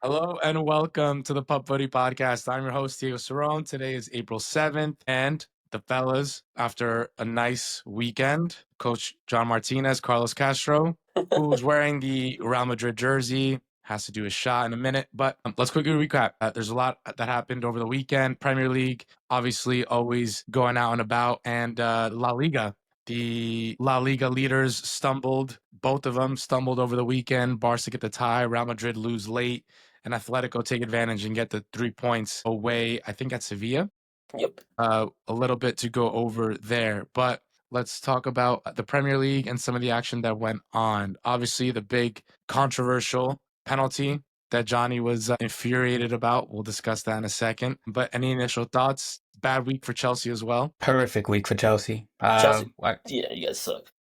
Hello and welcome to the Pup Buddy Podcast. I'm your host, Diego Cerrone. Today is April 7th, and the fellas, after a nice weekend, Coach John Martinez, Carlos Castro, who's wearing the Real Madrid jersey, has to do a shot in a minute. But let's quickly recap. There's a lot that happened over the weekend. Premier League, obviously, always going out and about, and La Liga. The La Liga leaders stumbled. Both of them stumbled over the weekend. Barca get the tie. Real Madrid lose late, and Atletico take advantage and get the 3 points away, I think at Sevilla. Yep. A little bit to go over there, but let's talk about the Premier League and some of the action that went on. Obviously, the big controversial penalty that Johnny was infuriated about. We'll discuss that in a second. But any initial thoughts? Bad week for Chelsea as well. Horrific week for Chelsea. Chelsea. Yeah, you guys suck.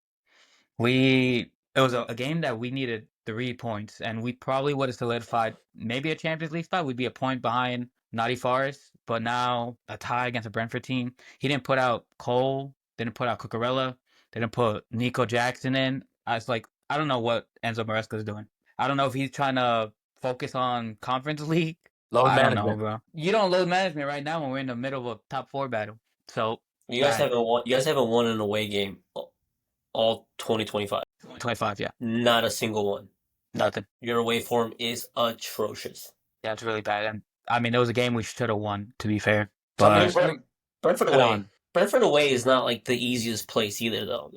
It was a game that we needed 3 points, and we probably would have solidified maybe a Champions League spot. We'd be a point behind Notty Forest, but now a tie against a Brentford team. He didn't put out Cole, didn't put out Cucurella, didn't put Nico Jackson in. I was like, I don't know what Enzo Maresca is doing. I don't know if he's trying to focus on Conference League. Load I don't know, management. bro. You don't load management right now when we're in the middle of a top 4 battle. So You guys bad. haven't won. You guys haven't won an away game all 2025. 25, yeah. Not a single one. Nothing. Your away form is atrocious. Yeah, it's really bad. And I mean, it was a game we should have won, to be fair. I But mean, Brentford Head away. on. Brentford away is not like the easiest place either, though.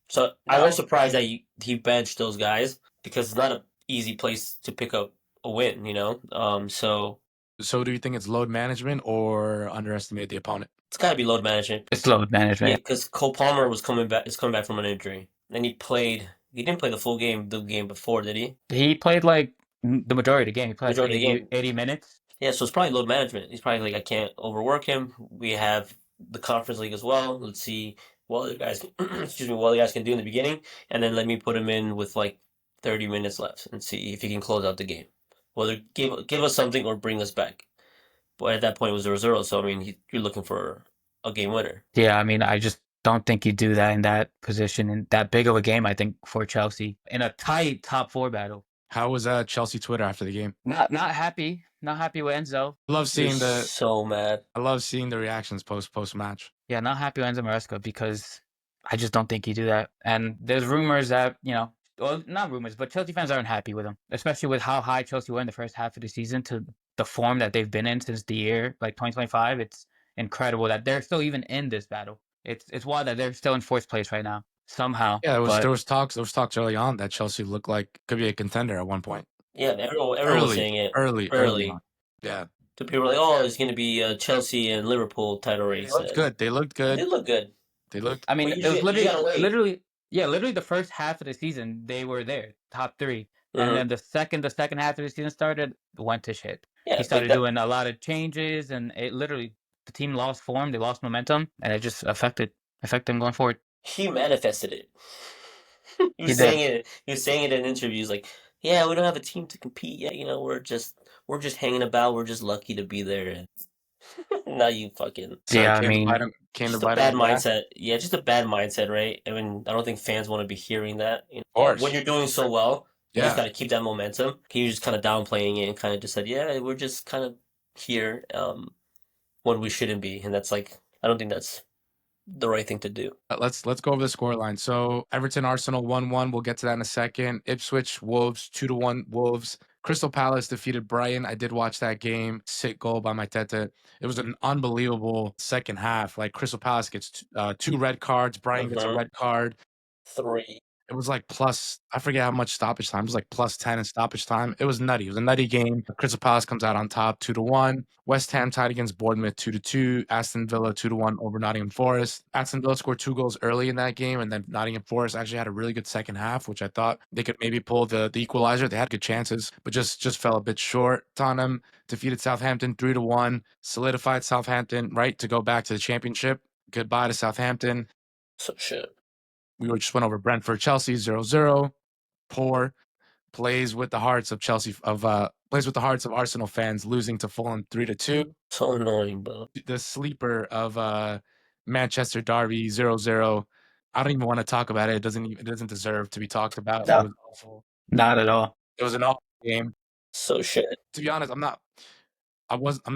So I was surprised that he benched those guys because it's not an easy place to pick up a win. So do you think it's load management or underestimate the opponent? It's got to be load management. it's load Yeah, management. because Cole Palmer was coming back. Is coming back from an injury, and he played. He didn't play the full game the game before, did he? He played like the majority of the game. He played Majority of the game. 80 minutes. Yeah, so it's probably load management. He's probably like, I can't overwork him. We have the Conference League as well. Let's see what the guys, what the guys can do in the beginning, and then let me put him in with like 30 minutes left and see if he can close out the game. Whether give us something or bring us back. But at that point, it was 0-0. So I mean, you're looking for a game winner. Yeah, I mean, I just don't think you do that in that position, in that big of a game, I think, for Chelsea. In a tight top 4 battle. How was Chelsea Twitter after the game? Not happy. Not happy with Enzo. I love seeing So mad. I love seeing the reactions post match. Yeah, not happy with Enzo Maresca because I just don't think you do that. And there's rumors that, well, not rumors, but Chelsea fans aren't happy with him, especially with how high Chelsea were in the first half of the season to the form that they've been in since the year, like 2025. It's incredible that they're still even in this battle. It's wild that they're still in 4th place right now, somehow. Yeah, but there was talks early on that Chelsea looked like could be a contender at one point. Yeah, everyone was saying it Early on. Yeah. So people were like, "Oh, it's going to be a Chelsea and Liverpool title race." They looked good. They looked good. They look good. I mean, But it was you gotta wait. literally the first half of the season they were there, top 3. And then the second half of the season started, went to shit. Yeah, He started doing a lot of changes, and it literally, the team lost form, they lost momentum, and it just affected them going forward. He manifested it. He was He did. saying it. He was saying it in interviews, like, "Yeah, we don't have a team to compete yet. We're just hanging about. We're just lucky to be there." And now you fucking Yeah, I mean, came to just a bite bad him back. mindset. Yeah, just a bad mindset, right? I mean, I don't think fans want to be hearing that. Of course. When you're doing so well, you Yeah. just got to keep that momentum. He was just kind of downplaying it and kind of just said, "Yeah, we're just kind of here when we shouldn't be," and that's like, I don't think that's the right thing to do. Let's go over the scoreline. So Everton Arsenal 1-1. We'll get to that in a second. Ipswich Wolves 2-1 Wolves. Crystal Palace defeated Brighton. I did watch that game. Sick goal by Mateta. It was an unbelievable second half. Like Crystal Palace gets 2 red cards. Brighton gets a red card. 3. It was like I forget how much stoppage time. It was like +10 in stoppage time. It was nutty. It was a nutty game. Crystal Palace comes out on top 2-1. West Ham tied against Bournemouth 2-2. Aston Villa 2-1 over Nottingham Forest. Aston Villa scored 2 goals early in that game, and then Nottingham Forest actually had a really good second half, which I thought they could maybe pull the equalizer. They had good chances, but just fell a bit short. Tottenham defeated Southampton 3-1. Solidified Southampton right to go back to the Championship. Goodbye to Southampton. So shit. We just went over Brentford, Chelsea 0-0. Poor plays with the hearts of Arsenal fans, losing to Fulham 3-2. So annoying, bro. The sleeper of Manchester Derby 0-0. I don't even want to talk about it. It doesn't deserve to be talked about. No. It was awful. Not at all. It was an awful game. So shit. To be honest, I'm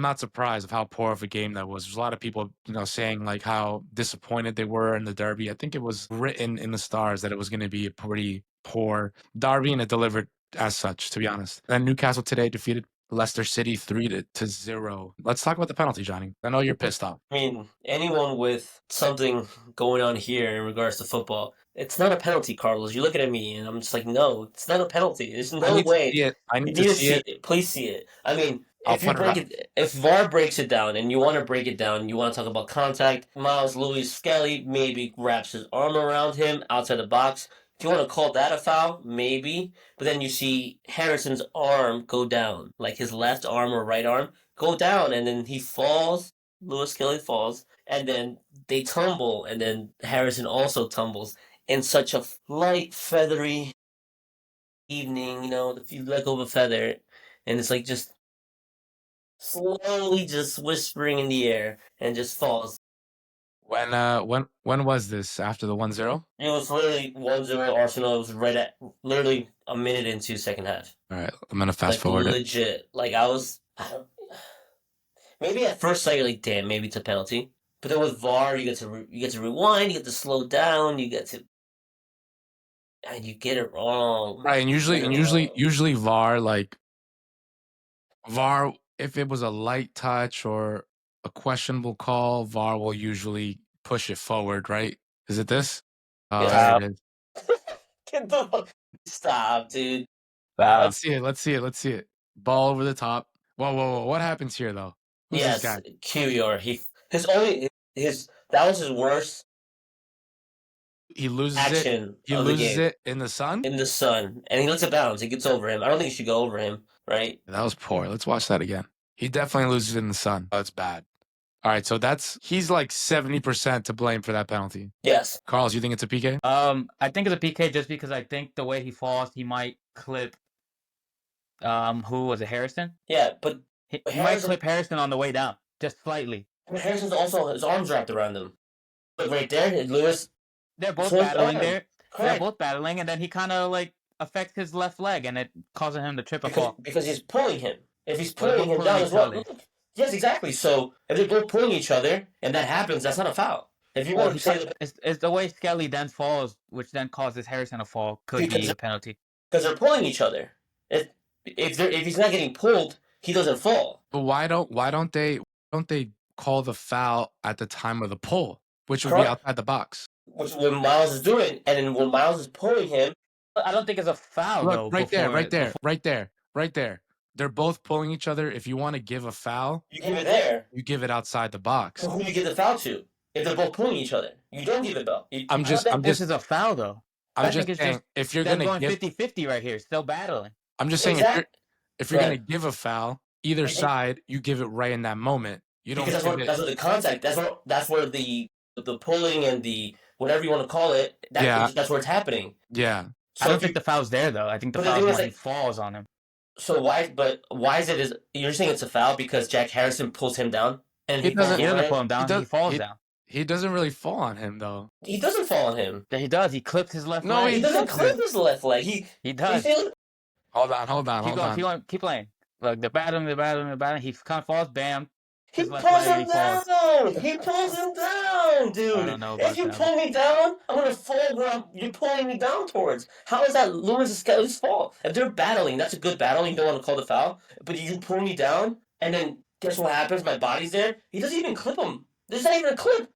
not surprised of how poor of a game that was. There's a lot of people, saying like how disappointed they were in the derby. I think it was written in the stars that it was going to be a pretty poor derby, and it delivered as such, to be honest. And Newcastle today defeated Leicester City 3-0. Let's talk about the penalty, Johnny. I know you're pissed off. I mean, anyone with something going on here in regards to football, it's not a penalty, Carlos. You're looking at me, and I'm just like, no, it's not a penalty. There's I no need to way. see it. I You need need to to see see it. it. Please see it. I mean, I'll if you put it break up. it, if VAR breaks it down and you want to break it down, you want to talk about contact, Miles Lewis Skelly maybe wraps his arm around him outside the box. If you want to call that a foul, maybe. But then you see Harrison's arm go down, like his left arm or right arm go down, and then he falls. Lewis Skelly falls, and then they tumble, and then Harrison also tumbles in such a light, feathery evening. If you let go of a feather, and it's like just slowly just whispering in the air and just falls. When was this? After the 1-0? It was literally 1-0 Arsenal. It was right at literally a minute into second half. All right, I'm gonna fast Like forward it. legit. Like maybe at first sight you're like, damn, maybe it's a penalty. But then with VAR, you get to rewind, you get to slow down, and you get it wrong. Right, and usually VAR, if it was a light touch or a questionable call, VAR will usually push it forward, right? Is it this? Oh, Yeah. there it is. Get the fuck. Stop, dude. Wow. Let's see it. Ball over the top. Whoa. What happens here, though? Who's this guy? QER. That was his worst He loses action He of the loses game. it in the sun? In the sun. And he lets it bounce. It gets over him. I don't think it should go over him, right? That was poor. Let's watch that again. He definitely loses it in the sun. Oh, that's bad. All right, so he's like 70% to blame for that penalty. Yes. Carlos, you think it's a PK? I think it's a PK just because I think the way he falls, he might clip. Who was it? Harrison? Yeah, but He might clip Harrison on the way down, just slightly. Harrison's also his arms wrapped around him. But right there, Lewis. They're both Full battling arm. there. They're Correct. both battling, and then he kind of like affects his left leg, and it causes him to trip and fall. Because he's pulling him. If he's Well, they're pulling him both down pulling as well. each other. Yes, exactly. So if they're both pulling each other and that happens, that's not a foul. If you Well, want to say that it's the way Skelly then falls, which then causes Harrison to fall, could be a penalty. because they're pulling each other. If he's not getting pulled, he doesn't fall. But why don't they call the foul at the time of the pull, which would be Correct. outside the box? Which is what Miles is doing, and then when Miles is pulling him, I don't think it's a foul though. Look, right there. They're both pulling each other. If you want to give a foul, you give it there. you give it outside the box. So who do you give the foul to? If they're both pulling each other, you don't give it though. This is a foul though. I'm just saying, if you're They're gonna going give 50-50 right here, still battling. I'm just saying, if you're gonna give a foul, either Mhm. side, you give it right in that moment. You don't Because give it. that's what the contact. That's where the pulling and the whatever you want to call it. That's where it's happening. Yeah. I don't think the foul's there though. I think the foul's when he falls on him. So why is it? You're saying it's a foul because Jack Harrison pulls him down and He doesn't pull him down. He falls down. He doesn't really fall on him though. He doesn't fall on him. He does. He clips his left leg. No, he doesn't clip his left leg. He does. Hold on. Keep playing. Look, they're battling. He kind of falls. Bam. He pulls him down. He pulls him down, dude. I don't know about if you pull me down, I'm gonna fall where you're pulling me down towards. How is that Lewis Skelly's fault? If they're battling, that's a good battle. You don't want to call the foul, but you pull me down, and then guess what happens? My body's there. He doesn't even clip him. There's not even a clip.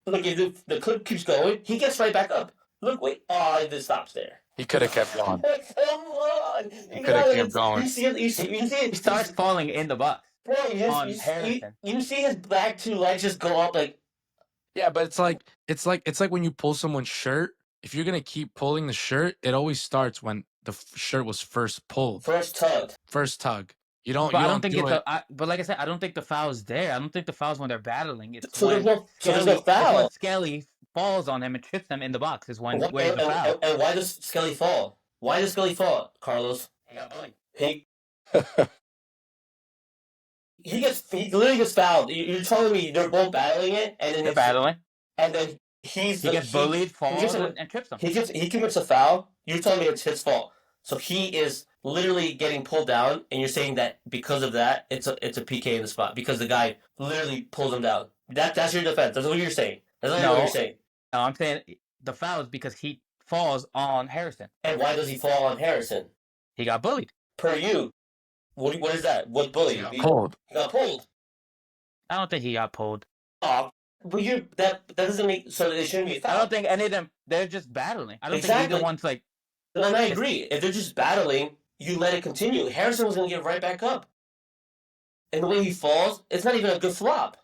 Look, if the clip keeps going, he gets right back up. Look, wait. Oh, it stops there. He could have kept going. Come on. He could have kept going. You see it? He starts falling in the box. Bro, you see his back two legs just go up like. Yeah, but it's like when you pull someone's shirt. If you're gonna keep pulling the shirt, it always starts when the shirt was first pulled. First tug. You don't. But you I don't don't think do it's it. but like I said, I don't think the foul's there. I don't think the foul's when they're battling. It's so when there's no foul. It's when Skelly falls on him and trips him in the box. Is when where's the foul? And why does Skelly fall? Why does Skelly fall, Carlos? He literally gets fouled. You're telling me they're both battling it, and then they're battling, and then he gets bullied, falls, and trips him. He commits a foul. You're telling me it's his fault. So he is literally getting pulled down, and you're saying that because of that, it's a PK in the spot because the guy literally pulls him down. That's your defense. That's what you're saying. That's not what you're saying. No, I'm saying the foul is because he falls on Harrison. And why does he fall on Harrison? He got bullied. Per you. What is that? What bully? He got pulled. He got pulled. I don't think he got pulled. Oh, but that doesn't make so it shouldn't be a foul. I don't think any of them. They're just battling. I don't think Exactly. either one's like. And I agree. If they're just battling, you let it continue. Harrison was going to get right back up. And the way he falls, it's not even a good flop.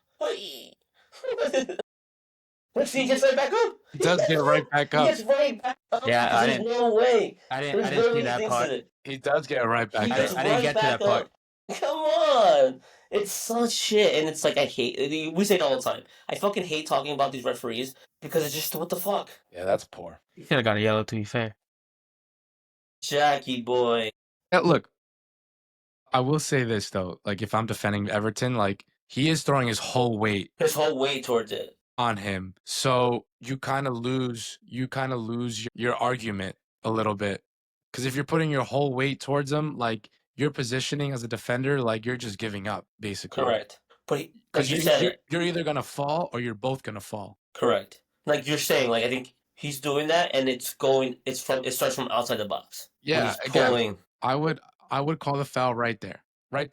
Let's see, he gets right back up. He does get right back up. He gets right back up. Yeah, I didn't. There's no way. I There's didn't see no that thinks part. in it. He does get right back He up. gets I didn't right get to back that part. up. Come on. It's such shit. And it's like, I hate, we say it all the time. I fucking hate talking about these referees because it's just, what the fuck? Yeah, that's poor. He should have got a yellow, to be fair. Jackie boy. Yeah, look, I will say this though. Like, if I'm defending Everton, like he is throwing his whole weight His whole weight towards it. on him, so you kind of lose your argument a little bit, because if you're putting your whole weight towards him, like your positioning as a defender, like you're just giving up basically. Correct. But like Because you said, you're either gonna fall or you're both gonna fall. correct. Like you're saying, like I think he's doing that, and it starts from outside the box. When Yeah, he's again, pulling. I would call the foul right there. I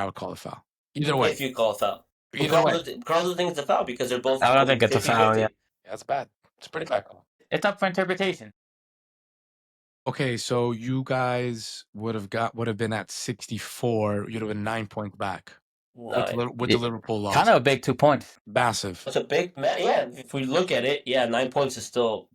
would call the foul. Either way, If you call a foul. either way. Carlos thinks it's a foul because they're both. I don't think it's a foul, 50-50. yeah. Yeah, that's bad. It's a pretty bad call. It's up for interpretation. Okay, so you guys would have been at 64. You'd have been 9 points back with the Liverpool loss. Kind of a big 2 points. Massive. It's a big, yeah. If we look at it, yeah, 9 points is still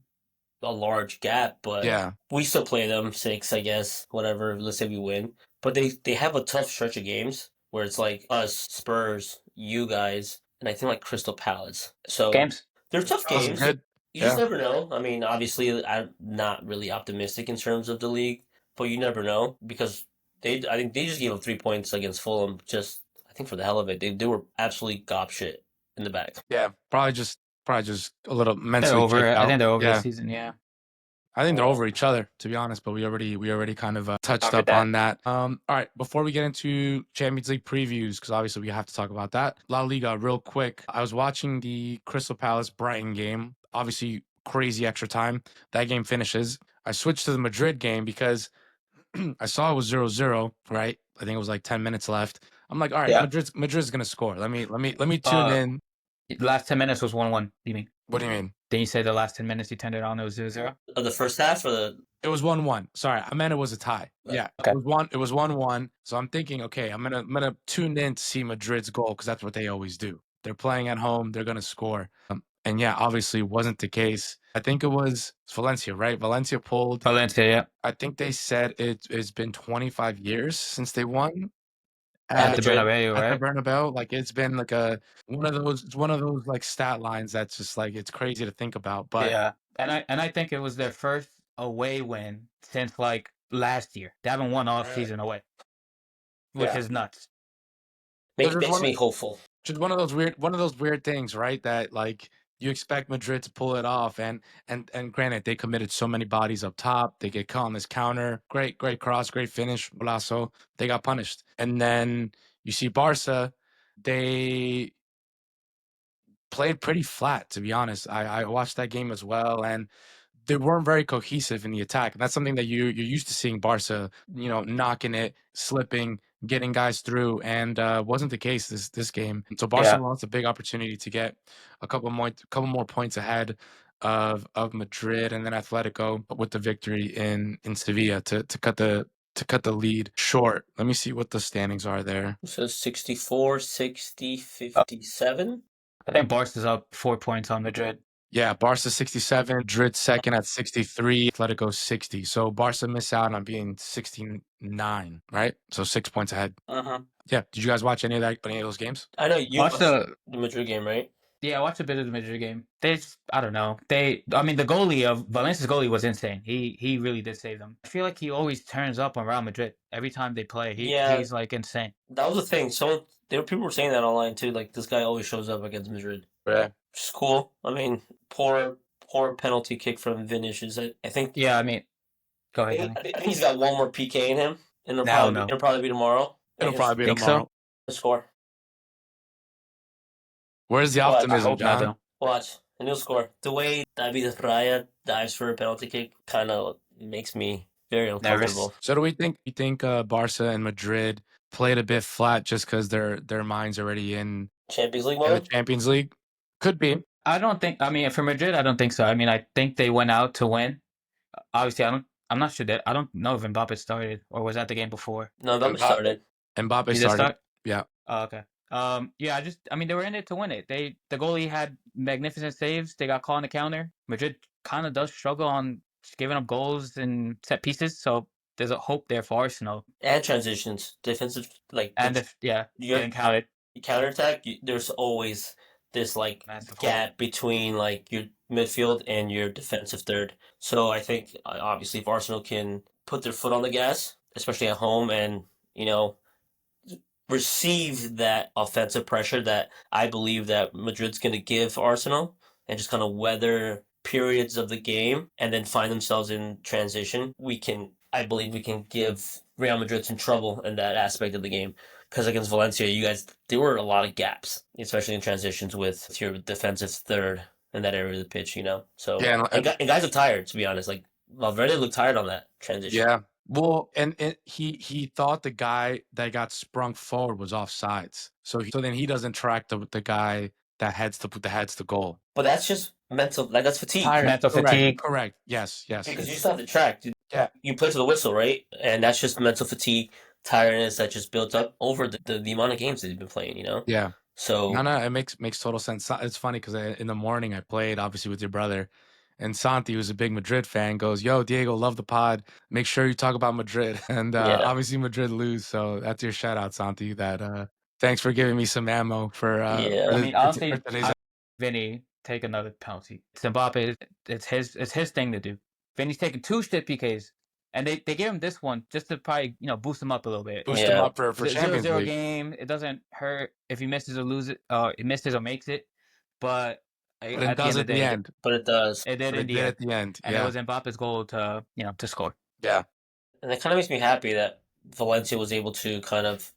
a large gap, but Yeah. we still play them 6, I guess. Whatever. Let's say we win, but they have a tough stretch of games where it's like us, Spurs, you guys, and I think like Crystal Palace. So Games. they're tough That was games. good. You just Yeah. never know. I mean, obviously, I'm not really optimistic in terms of the league, but you never know because I think they just gave up 3 points against Fulham. Just I think for the hell of it, they were absolutely gop shit in the back. Yeah, probably just a little They're mentally over. checked I out. think they're over Yeah. the season, yeah. I think they're over each other, to be honest, but we already kind of touched Covered up that. on that. All right, before we get into Champions League previews, because obviously we have to talk about that. La Liga, real quick. I was watching the Crystal Palace Brighton game. Obviously, crazy extra time. That game finishes. I switched to the Madrid game because I saw it was 0-0, right? I think it was like 10 minutes left. I'm like, all right, Yeah. Madrid's gonna score. Let me tune in. The last 10 minutes was 1-1, you mean? What do you mean? Then you say the last 10 minutes you turned it on, it was 0-0? The first half or the It was 1-1. Sorry, I meant it was a tie. Yeah, Okay. it was 1-1. So I'm thinking, okay, I'm gonna tune in to see Madrid's goal because that's what they always do. They're playing at home, they're gonna score. And yeah, obviously wasn't the case. I think it was Valencia, right? Valencia pulled. Valencia, yeah. I think they said it's been 25 years since they won At the Madrid. Bernabeu, at right? the Bernabeu. Like it's been like one of those like stat lines that's just like it's crazy to think about. But Yeah. And I think it was their first away win since like last year. They haven't won all Right. season away, which Yeah. is nuts. There's makes one- me hopeful. just one of those weird things, right? That like you expect Madrid to pull it off, and granted they committed so many bodies up top. They get caught on this counter. Great cross, great finish, Golazo. They got punished, and then you see Barca. They played pretty flat, to be honest. I watched that game as well, and they weren't very cohesive in the attack. And that's something that you're used to seeing Barca, knocking it, slipping, getting guys through, and wasn't the case this game. So Barcelona lost a big opportunity to get a couple more points ahead of Madrid and then Atletico with the victory in Sevilla to cut the lead short. Let me see what the standings are there. So 64, 60, 57. I think Barca's up 4 points on Madrid. Yeah, Barca 67, Madrid second at 63, Atletico 60. So Barca missed out on being 69, right? So 6 points ahead. Yeah. Did you guys watch any of those games? I know you Watch watched the the Madrid game, right? Yeah, I watched a bit of the Madrid game. I don't know. The goalie of Valencia's goalie was insane. He really did save them. I feel like he always turns up on Real Madrid every time they play. He's like insane. That was the thing. People were saying that online too. Like this guy always shows up against Madrid. Yeah. Which is cool. I mean, poor penalty kick from Vinicius. I think. Yeah, I mean, Go I ahead, think, Kenny. I think he's got one more PK in him, and No. it'll probably be tomorrow. It'll probably be Think so? tomorrow. The score. Where's the Watch. I optimism, hope not, John? though. Watch, and he'll score. The way David Raya dives for a penalty kick kind of makes me very uncomfortable. Nervous. So do we think Barca and Madrid played a bit flat just because their minds already in Champions League the mode? Champions League? Could be. I don't think. I mean, for Madrid, I don't think so. I mean, I think they went out to win. Obviously, I'm not sure that. I don't know if Mbappe started or was that the game before. No, Mbappe started. Mbappe He did started. start? Yeah. Oh, okay. Yeah, I mean, they were in it to win it. The goalie had magnificent saves. They got caught on the counter. Madrid kind of does struggle on giving up goals and set pieces, so there's a hope there for Arsenal. And transitions, defensive, like And if you're getting counted, counterattack, there's always this like massive gap between like your midfield and your defensive third. So I think obviously if Arsenal can put their foot on the gas, especially at home, and you know receive that offensive pressure that I believe that Madrid's going to give Arsenal, and just kind of weather periods of the game and then find themselves in transition, I believe we can give Real Madrid some trouble in that aspect of the game. Because against Valencia, there were a lot of gaps, especially in transitions with your defensive third in that area of the pitch, So, Yeah, and guys are tired, to be honest. Like, Valverde looked tired on that transition. Yeah. Well, and he thought the guy that got sprung forward was offsides. So then he doesn't track the guy that heads the goal. But that's just mental, like that's fatigue. mental fatigue. Correct. Yes. Because you still have to track. Yeah. You play to the whistle, right? And that's just mental fatigue, tiredness that just built up over the amount of games that you've been playing, Yeah. So No, it makes total sense. It's funny because in the morning I played obviously with your brother, and Santi, who's a big Madrid fan, goes, "Yo, Diego, love the pod. Make sure you talk about Madrid." And Yeah. obviously Madrid lose, so that's your shout out, Santi. That thanks for giving me some ammo for. Yeah. For I mean, honestly, for today's Vinny take another penalty. It's Mbappe. It's his thing to do. Vinny's taking 2 shit PKs, and they gave him this one just to probably boost him up a little bit. boost him up for The Champions 0-0 League. game. It doesn't hurt if he misses or loses. He misses or makes it, but But at it does at the end. But it does. It did But in it the did end, at the end. and it Yeah. was Mbappe's goal to score. Yeah. And it kind of makes me happy that Valencia was able to kind of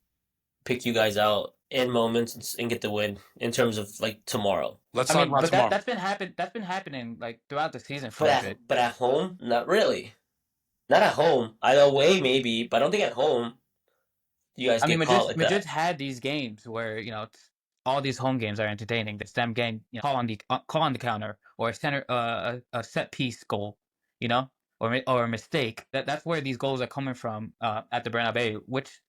pick you guys out in moments and get the win in terms of like tomorrow. Let's talk about tomorrow. That's been happening like throughout the season for a bit. But at home, not really. Not at home. Away maybe, but I don't think at home you guys get caught like Madrid's that. had these games where all these home games are entertaining. It's them getting call on the counter or a set piece goal, or a mistake. That's where these goals are coming from at the Bernabeu, which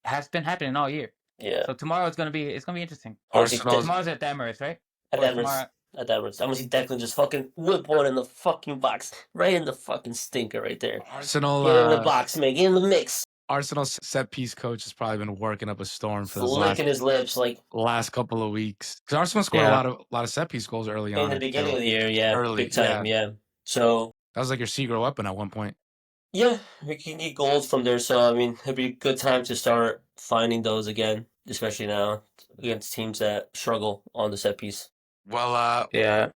has been happening all year. Yeah. So tomorrow it's gonna be interesting. Arsenal's Tomorrow's at the Emirates, right? At Emirates. At Emirates. I'm gonna see Declan just fucking whip one in the fucking box. Right in the fucking stinker right there. Arsenal. Get in the box, man. Get in the mix. Arsenal's set piece coach has probably been working up a storm for the Licking his lips like last couple of weeks. Because Arsenal scored a lot of set piece goals early on. in the beginning of the year, yeah. Early, big time, yeah. So that was like your secret weapon at one point. yeah, we can get goals from there. So I mean, it'd be a good time to start finding those again, especially now against teams that struggle on the set piece. Well, Yeah.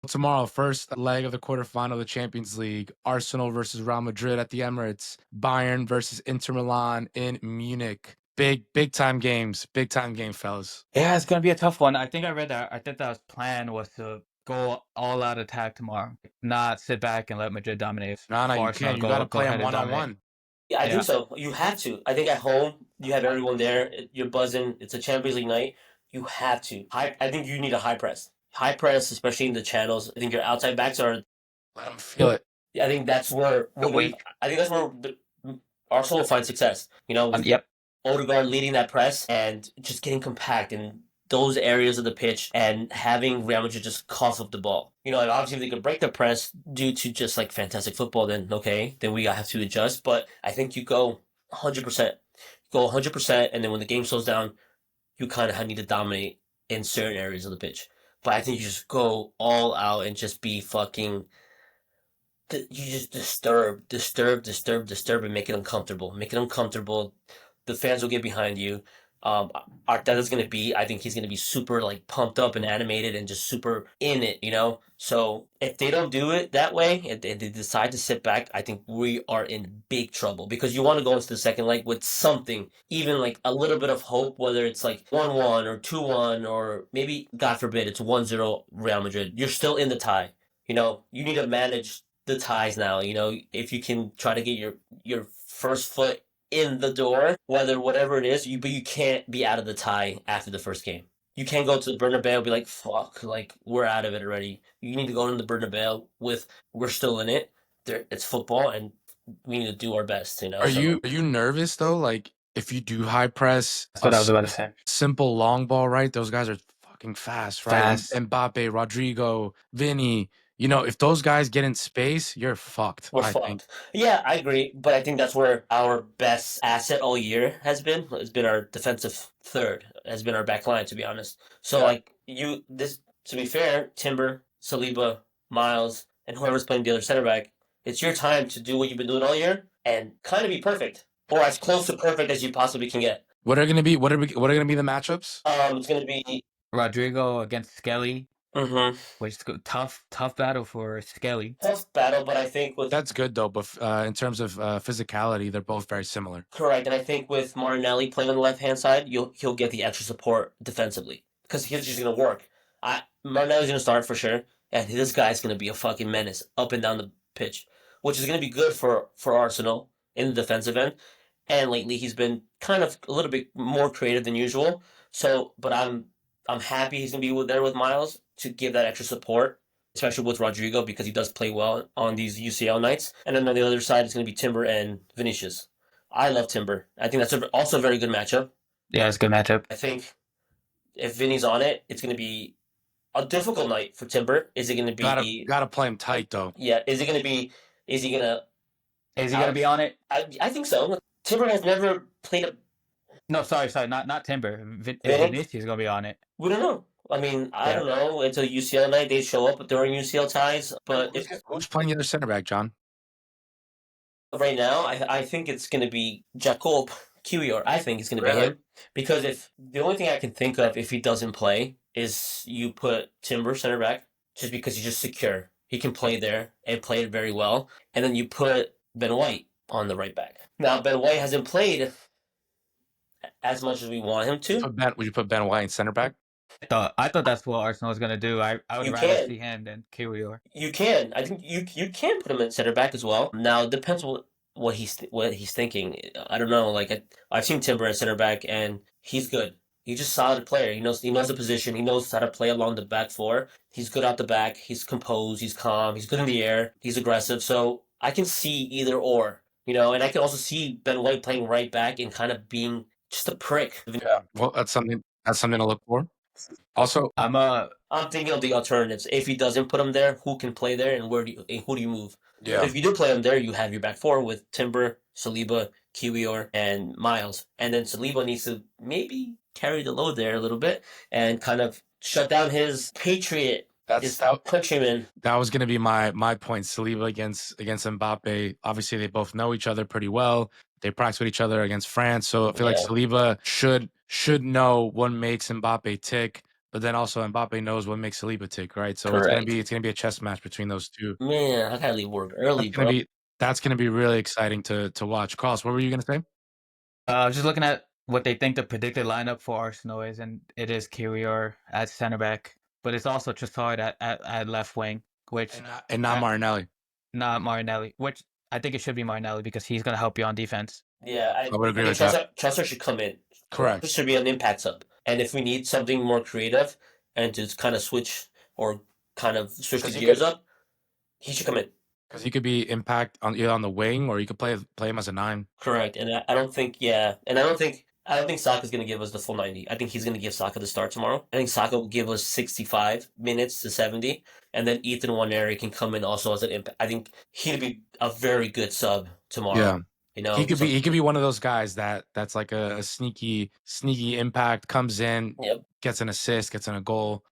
tomorrow, first leg of the quarterfinal of the Champions League, Arsenal versus Real Madrid at the Emirates, Bayern versus Inter Milan in Munich. Big time games. Big time game, fellas. Yeah, it's gonna be a tough one. I think I read that. I think that plan was to go all out attack tomorrow, not sit back and let Madrid dominate. No, you can't. You got to play them one-on-one. Yeah, I think so. You have to. I think at home, you have everyone there. You're buzzing. It's a Champions League night. You have to. I think you need a high press. High press, especially in the channels. I think your outside backs are. Let them feel it. I think that's where Arsenal will find success. Yep. Odegaard leading that press and just getting compact in those areas of the pitch and having Real Madrid just cough up the ball. Obviously if they could break the press due to just like fantastic football, then okay, then we have to adjust. But I think you go 100%. Go 100%, and then when the game slows down, you kind of need to dominate in certain areas of the pitch. But I think you just go all out and just be fucking... You just disturb, and make it uncomfortable. Make it uncomfortable. The fans will get behind you. Arteta's gonna be. I think he's gonna be super like pumped up and animated and just super in it, you know. So if they don't do it that way, if they decide to sit back, I think we are in big trouble because you want to go into the second leg with something, even like a little bit of hope, whether it's like 1-1 or 2-1 or maybe God forbid it's 1-0 Real Madrid. You're still in the tie. You know, you need to manage the ties now. You know, if you can try to get your first foot in the door, whatever it is, but you can't be out of the tie after the first game. You can't go to the Bernabeu and be like, fuck, like we're out of it already. You need to go in the Bernabeu with we're still in it. It's football and we need to do our best, you know. Are you nervous though? Like if you do high press, That's what I was about to say. simple long ball, right? Those guys are fucking fast, right? Fast. Mbappe, Rodrigo, Vinny. You know, if those guys get in space, you're fucked. We're I fucked. think. Yeah, I agree, but I think that's where our best asset all year has been. It's been our defensive third, has been our back line, to be honest. So Yeah. like to be fair, Timber, Saliba, Miles, and whoever's playing the other center back, it's your time to do what you've been doing all year and kind of be perfect, or as close to perfect as you possibly can get. What are gonna be? What are gonna be the matchups? It's gonna be Rodrigo against Skelly, mm-hmm. which is tough battle for Skelly. tough battle, but I think with That's good though. But in terms of physicality, they're both very similar. correct, and I think with Martinelli playing on the left hand side, he'll get the extra support defensively because he's just gonna work. Martinelli's gonna start for sure, and this guy's gonna be a fucking menace up and down the pitch, which is gonna be good for Arsenal in the defensive end. And lately he's been kind of a little bit more creative than usual. So, but I'm happy he's gonna be there with Miles to give that extra support, especially with Rodrigo because he does play well on these UCL nights. And then on the other side it's gonna be Timber and Vinicius. I love Timber. I think that's also a very good matchup. Yeah, it's a good matchup. I think if Vinny's on it, it's gonna be a difficult night for Timber. Is it gonna be Gotta play him tight though. yeah, is it gonna be is he gonna Is he gonna be on it? I think so. Timber has never played a No, sorry, not Timber. Vinny? Vinicius is gonna be on it. We don't know. I mean, I Yeah. don't know. Until UCL night, they show up during UCL ties. But if Who's playing the other center back, John? right now, I think it's going to be Jacob Kiwior. I think it's going to be Really? him because if the only thing I can think of if he doesn't play is you put Timber center back just because he's just secure. He can play there and play it very well, and then you put Ben White on the right back. Now Ben White hasn't played as much as we want him to. Would you put Ben White in center back? I thought that's what Arsenal was gonna do. I would You rather can. see him than Kiwior. You can. I think you can put him in center back as well. Now it depends what he's thinking. I don't know. Like I've seen Timber at center back and he's good. He's just a solid player. He knows the position. He knows how to play along the back four. He's good out the back. He's composed. He's calm. He's good in the air. He's aggressive. So I can see either or. You know, and I can also see Ben White playing right back and kind of being just a prick. Yeah. Well, that's something to look for. Also, I'm thinking of the alternatives. If he doesn't put him there, who can play there, and who do you move? yeah. If you do play him there, you have your back four with Timber, Saliba, Kiwior, and Miles, and then Saliba needs to maybe carry the load there a little bit and kind of shut down his patriot, his countryman. That was going to be my point. Saliba against Mbappe. Obviously, they both know each other pretty well. They practice with each other against France, so I feel like Yeah. Saliba should know what makes Mbappe tick, but then also Mbappe knows what makes Saliba tick, right? So it's Correct. gonna be a chess match between those two. Man, I gotta leave work early, bro. That's gonna be really exciting to watch. Carlos, what were you gonna say? I was just looking at what they think the predicted lineup for Arsenal is, and it is Kiwior at center back, but it's also Trossard at left wing, which And not Martinelli. not Martinelli, which I think it should be Martinelli because he's gonna help you on defense. Yeah, I would agree with Chelsea should come in. Correct. This should be an impact sub. And if we need something more creative and to kind of switch the gears up, he should come in. Because he could be impact on either on the wing or you could play him as a 9. Correct. And I don't think and I don't think Saka's going to give us the full 90. I think he's going to give Saka the start tomorrow. I think Saka will give us 65 minutes to 70, and then Ethan Nwaneri can come in also as an impact. I think he'd be a very good sub tomorrow. Yeah. You know, he could be one of those guys that's like a sneaky impact, comes in, Yep. gets an assist, gets in a goal.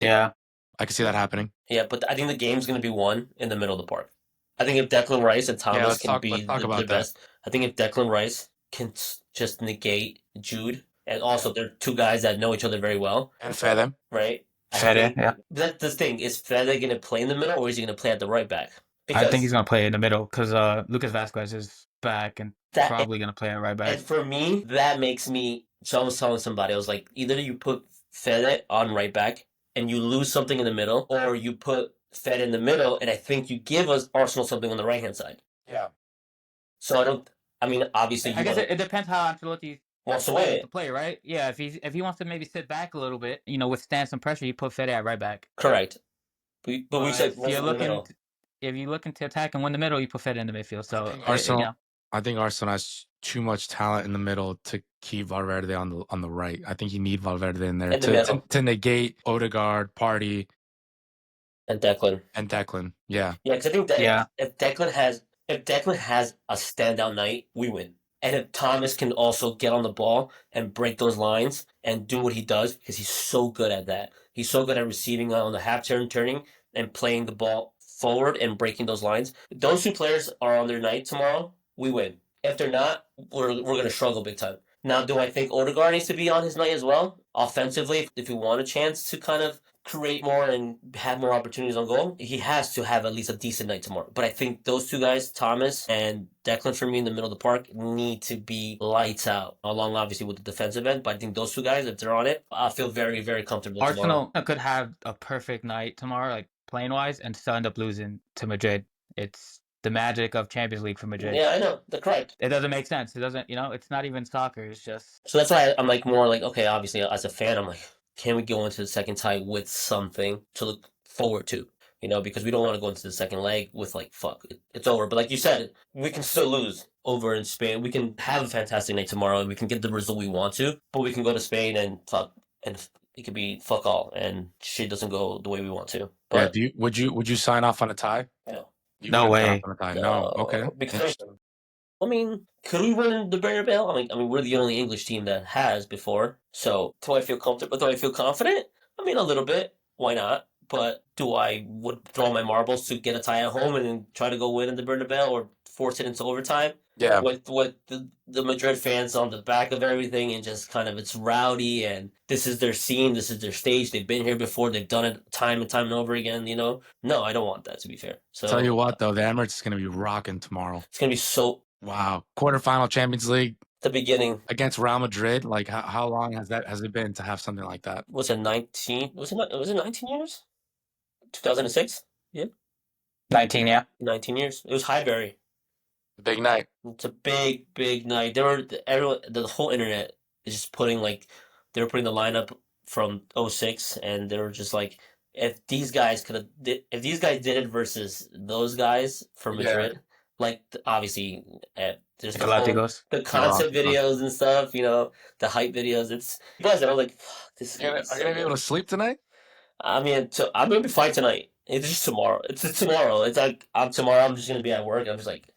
Yeah. I can see that happening. Yeah, but I think the game's going to be won in the middle of the park. I think if Declan Rice and Thomas can be the best, I think if Declan Rice can just negate Jude. And also, they're two guys that know each other very well, And Fede. right? Fede, yeah. That's the thing. Is Fede going to play in the middle or is he going to play at the right back? I think he's going to play in the middle because Lucas Vasquez is back and probably going to play at right back. And for me, that makes me. So I was telling somebody, I was like, either you put Fede on right back and you lose something in the middle, or you put Fede in the middle, and I think you give us Arsenal something on the right hand side. Yeah. So I don't. I mean, obviously, I guess it depends how Ancelotti wants to wants to play, right? Yeah, if he wants to maybe sit back a little bit, withstand some pressure, you put Fede at right back. Correct. But we said if you're looking to attack and win the middle, you put Fede in the midfield. So I think Arsenal has too much talent in the middle to keep Valverde on the right. I think you need Valverde in there to negate Odegaard, Partey, and Declan. Yeah. Yeah, because I think that if Declan has a standout night, we win. And if Thomas can also get on the ball and break those lines and do what he does, because he's so good at that. He's so good at receiving on the half turning and playing the ball forward and breaking those lines. If those two players are on their night tomorrow, we win. If they're not, we're going to struggle big time. Now, do I think Odegaard needs to be on his night as well? Offensively, if we want a chance to kind of create more and have more opportunities on goal, he has to have at least a decent night tomorrow. But I think those two guys, Thomas and Declan, for me in the middle of the park, need to be lights out, along obviously with the defensive end. But I think those two guys, if they're on it, I feel very, very comfortable Arsenal tomorrow. could have a perfect night tomorrow, like playing wise, and still end up losing to Madrid. It's the magic of Champions League for Madrid. Yeah, I know. They're correct. It doesn't make sense. It doesn't, it's not even soccer. It's just. So that's why I'm like more like, okay, obviously as a fan, I'm like, can we go into the second tie with something to look forward to? Because we don't want to go into the second leg with like, fuck, it's over. But like you said, we can still lose over in Spain. We can have a fantastic night tomorrow and we can get the result we want to, but we can go to Spain and fuck, and it could be fuck all and shit doesn't go the way we want to. But yeah, would you sign off on a tie? No. No way. No. Okay. Because I mean, could we win the Bernabeu? I mean, we're the only English team that has before. So, do I feel comfortable? Do I feel confident? I mean, a little bit. Why not? But do I would throw my marbles to get a tie at home and then try to go win in the Bernabeu or force it into overtime? Yeah. With the Madrid fans on the back of everything and just kind of it's rowdy and this is their scene, this is their stage. They've been here before. They've done it time and time and over again. No, I don't want that, to be fair. So tell you what, though, the Emirates is going to be rocking tomorrow. It's going to be so. Wow. Quarterfinal Champions League. The beginning. Against Real Madrid. Like, how long has it been to have something like that? Was it 19? Was it 19 years? 2006? Yeah. 19, yeah. 19 years. It was Highbury. Big night. It's a big, big night. The whole internet is just putting they were putting the lineup from 06 and they were just like, if these guys did it versus those guys for Madrid, obviously there's the concept videos and stuff, the hype videos. It's but I was like, this. Are you gonna be able to sleep tonight? I mean, I'm gonna be fine tonight. It's just tomorrow. It's tomorrow. It's like tomorrow. I'm just gonna be at work. I'm just like,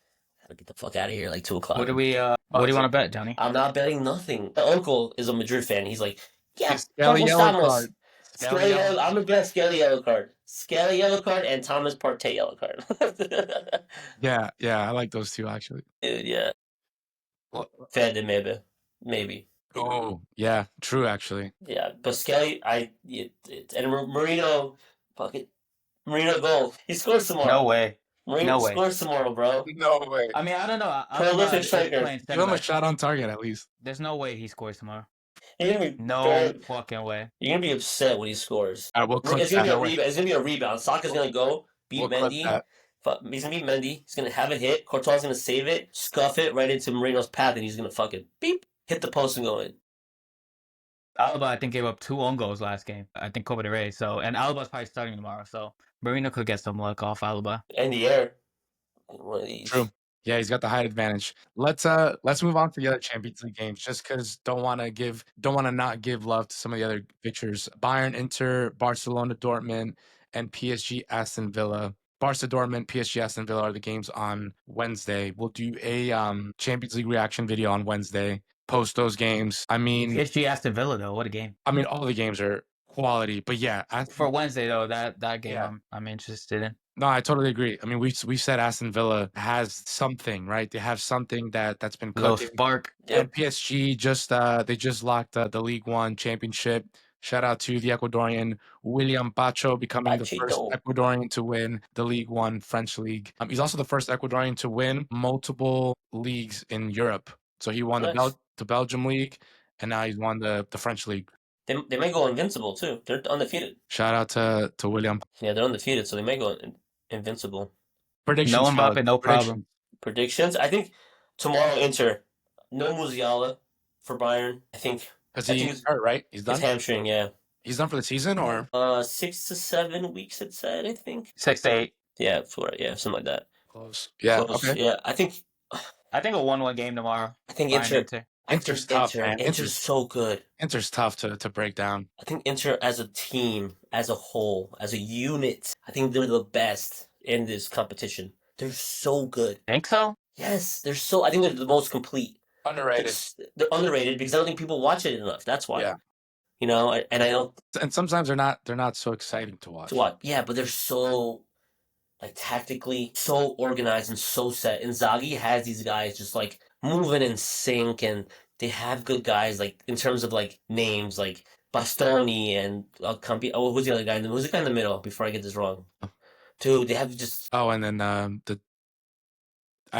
gotta get the fuck out of here, like 2:00. What do you want to bet, Johnny? I'm not betting nothing. My uncle is a Madrid fan. He's like, yeah, Skelly yellow card. I'm gonna bet Skelly yellow card. Skelly yellow card and Thomas Partey yellow card. Yeah, I like those two actually. Dude, yeah. Fed maybe. Oh, yeah, true actually. Yeah, but Skelly, and Marino, fuck it, Marino goal. He scores tomorrow. No way. Marino scores tomorrow, bro. No way. I mean, I don't know. Prolific striker. Give him a shot on target at least. There's no way he scores tomorrow. No fucking way. You're gonna be upset when he scores. It's gonna be a rebound. Saka's gonna go beat Mendy. He's gonna beat Mendy. He's gonna have a hit. Courtois gonna save it, scuff it right into Marino's path, and he's gonna fucking beep, hit the post and go in. Alaba, I think, gave up 2 own goals last game. I think Copa del Rey. And Alaba's probably starting tomorrow, so Marino could get some luck off Alaba. In the air. One of these. True. Yeah, he's got the height advantage. Let's move on to the other Champions League games, just because don't want to not give love to some of the other pictures. Bayern, Inter, Barcelona, Dortmund, and PSG, Aston Villa. Barca, Dortmund, PSG, Aston Villa are the games on Wednesday. We'll do a Champions League reaction video on Wednesday. Post those games. I mean, PSG, Aston Villa though, what a game! I mean, all the games are quality, but yeah, for Wednesday though, that game I'm interested in. No, I totally agree. I mean, we said Aston Villa has something, right? They have something that's been Little cooking. spark. And PSG just they just locked the League One championship. Shout out to the Ecuadorian William Pacho becoming the first Pachito. Ecuadorian to win the League One French league. He's also the first Ecuadorian to win multiple leagues in Europe. So he won Nice. the Belgium league, and now he's won the French league. They may go invincible too. They're undefeated. Shout out to William. Yeah, they're undefeated, so they may go invincible. Predictions. No Mbappe, no problem. Predictions. I think tomorrow Inter. No Musiala for Bayern. I think. Because I think he's hurt, right? He's It's done. hamstring. Yeah. He's done for the season, or 6 to 7 weeks. It said. I think. 6 to 8. Yeah, something like that. close. Yeah. Close. Okay. Yeah, I think I think a 1-1 game tomorrow. I think Bayern Inter. Inter's tough, man. Inter's so good. Inter's tough to break down. I think Inter as a team, as a whole, as a unit, I think they're the best in this competition. They're so good. Think so? Yes, they're so. I think they're the most complete. Underrated. They're underrated because I don't think people watch it enough. That's why. Yeah. You know, and I don't. And sometimes they're not so exciting to watch. Yeah, but they're so like tactically so organized and so set. Inzaghi has these guys just like moving in sync, and they have good guys like in terms of like names like Bastoni and Campi. Oh, who's the other guy? Who's the guy in the middle? Before I get this wrong, dude, they have just. Oh, and then I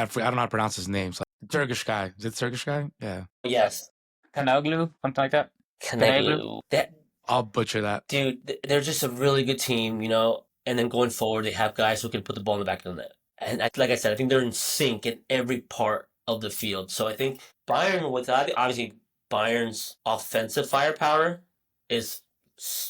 don't know how to pronounce his name. So, Turkish guy. Is it Turkish guy? Yeah. Yes, Kanoglu, something like that. Caneglu. I'll butcher that. Dude, they're just a really good team, you know. And then going forward, they have guys who can put the ball in the back of the net. And like I said, I think they're in sync in every part of the field. So I think Bayern, without obviously Bayern's offensive firepower is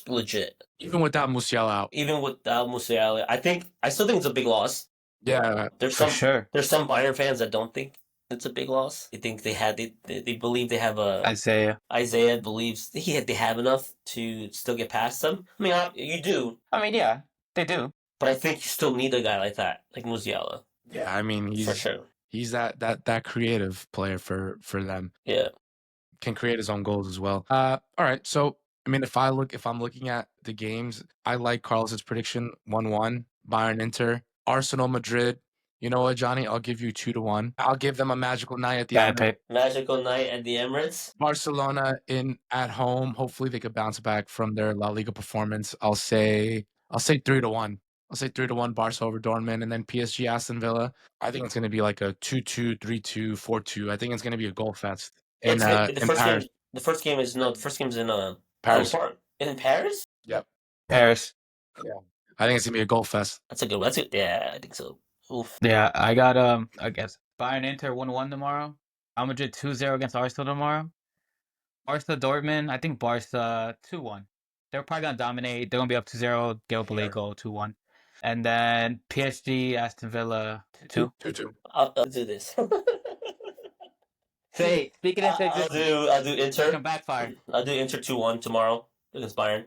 legit. Even without Musiala out. Even without Musiala, I still think it's a big loss. Yeah. There's For sure. There's some Bayern fans that don't think it's a big loss. They think they believe they have a Isaiah believes they have enough to still get past them. I mean, you do. I mean, yeah, they do. But I think you still need a guy like that, like Musiala. Yeah, I mean he's for sure. He's that creative player for them. Yeah. Can create his own goals as well. All right. So I mean, if I'm looking at the games, I like Carlos's prediction 1-1, Bayern Inter, Arsenal Madrid. You know what, Johnny? I'll give you 2-1. I'll give them a magical night at the Emirates. Magical night at the Emirates. Barcelona at home. Hopefully they could bounce back from their La Liga performance. I'll say 3-1. I'll say 3-1 Barca over Dortmund, and then PSG Aston Villa. I think it's going to be like a 2-2, 3-2, 4-2. I think it's going to be a goal fest in Paris. The first game is in Paris. In Paris? Yep. Paris. Yeah. I think it's going to be a goal fest. That's it. Yeah, I think so. Oof. Yeah, I got I guess Bayern Inter 1-1 tomorrow. Real Madrid 2-0 against Arsenal tomorrow. Barca Dortmund, I think Barca 2-1. They're probably gonna dominate. They're gonna be up 2-0, give up a late goal 2-1. And then PSG Aston Villa 2-2. I'll do this. Say, speaking of I'll do Inter. Can backfire. I'll do Inter 2-1 tomorrow against Bayern.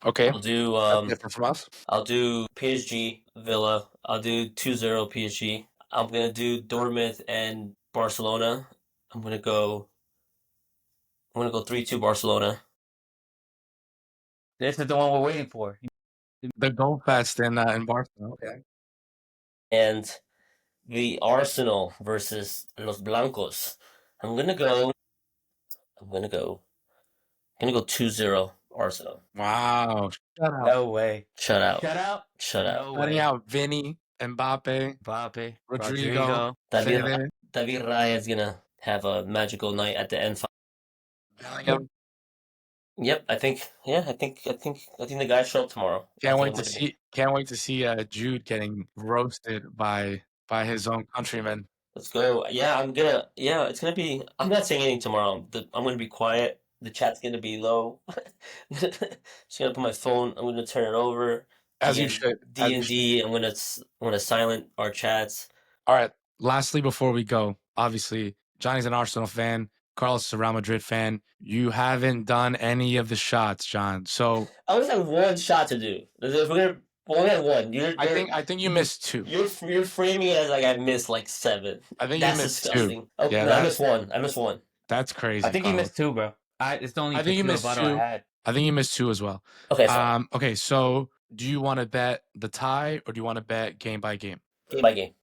Okay. I'll do different from us. I'll do PSG Villa. I'll do 2-0 PSG. I'm gonna do Dortmund and Barcelona. I'm gonna go 3-2 Barcelona. This is the one we're waiting for. The goal fest in Barcelona. Okay. And the Arsenal versus Los Blancos. I'm gonna go 2-0 Arsenal. Wow. Shut out. No way. Shut out. No Shutting way. out Vinny, Mbappe, Rodrigo. David Raya is gonna have a magical night at the end. Bellingham. Yep, I think the guys show up tomorrow. Can't wait to see Jude getting roasted by his own countrymen. Let's go. Yeah, it's gonna be. I'm not saying anything tomorrow. I'm gonna be quiet. The chat's gonna be low. Just gonna put my phone. I'm gonna turn it over. As you should. D&D. I'm gonna silent our chats. All right. Lastly, before we go, obviously Johnny's an Arsenal fan. Carlos is a Real Madrid fan. You haven't done any of the shots, John. So I always have one shot to do. If we're only have one. I think you missed two. You're framing it as like I missed like 7. I think That's you missed disgusting. 2. Oh, Yeah, no, I missed one. That's crazy. I think Carlos. you missed 2, bro. It's the only I think you missed 2. I had. I think you missed 2 as well. Okay, fine. Okay, so do you want to bet the tie or do you want to bet game by game? Game by game.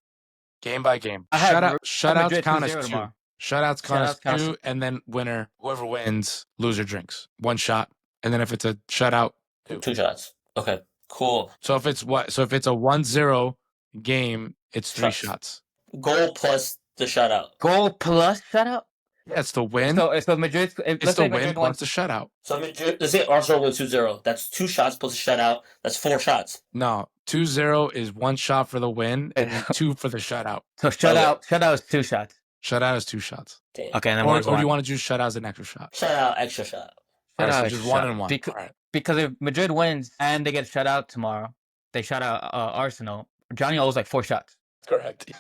Game by game. I have Shutouts Madrid count as 2-0 two. tomorrow. Shutouts count as Shutouts count as two, and then winner, whoever wins, loser drinks. One shot. And then if it's a shutout, Two shots. Okay, cool. So if it's a 1-0 game, it's 3 shots. Goal plus the shutout. Goal plus shutout? Yeah, it's the win. So Madrid. It's the win plus the shutout. So let's say Arsenal wins 2-0. That's 2 shots plus a shutout. That's 4 shots. No, 2-0 is 1 shot for the win and then 2 for the shutout. So shutout is 2 shots. Shutout is 2 shots. Damn. Okay, and then Or do you want to do shutout as an extra shot? Shutout, extra shot. All right, so Shutout just extra 1 shot. and 1. Because, All right. because if Madrid wins and they get shut out tomorrow, they shut out Arsenal. Johnny owes like 4 shots. Correct.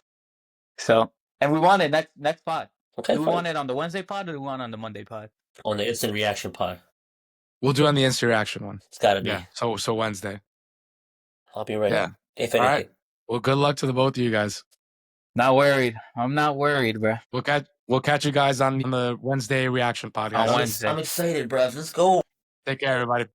So, and we want it next pod. Okay, Do we fine. want it on the Wednesday pod or do we want it on the Monday pod? On the instant reaction pod. We'll do it on the instant reaction one. It's got to be. Yeah. So Wednesday. I'll be ready. Yeah. If All anything. right. Well, good luck to the both of you guys. Not worried. I'm not worried, bro. We'll catch you guys on the Wednesday reaction podcast. On Wednesday. I'm excited, bro. Let's go. Take care, everybody.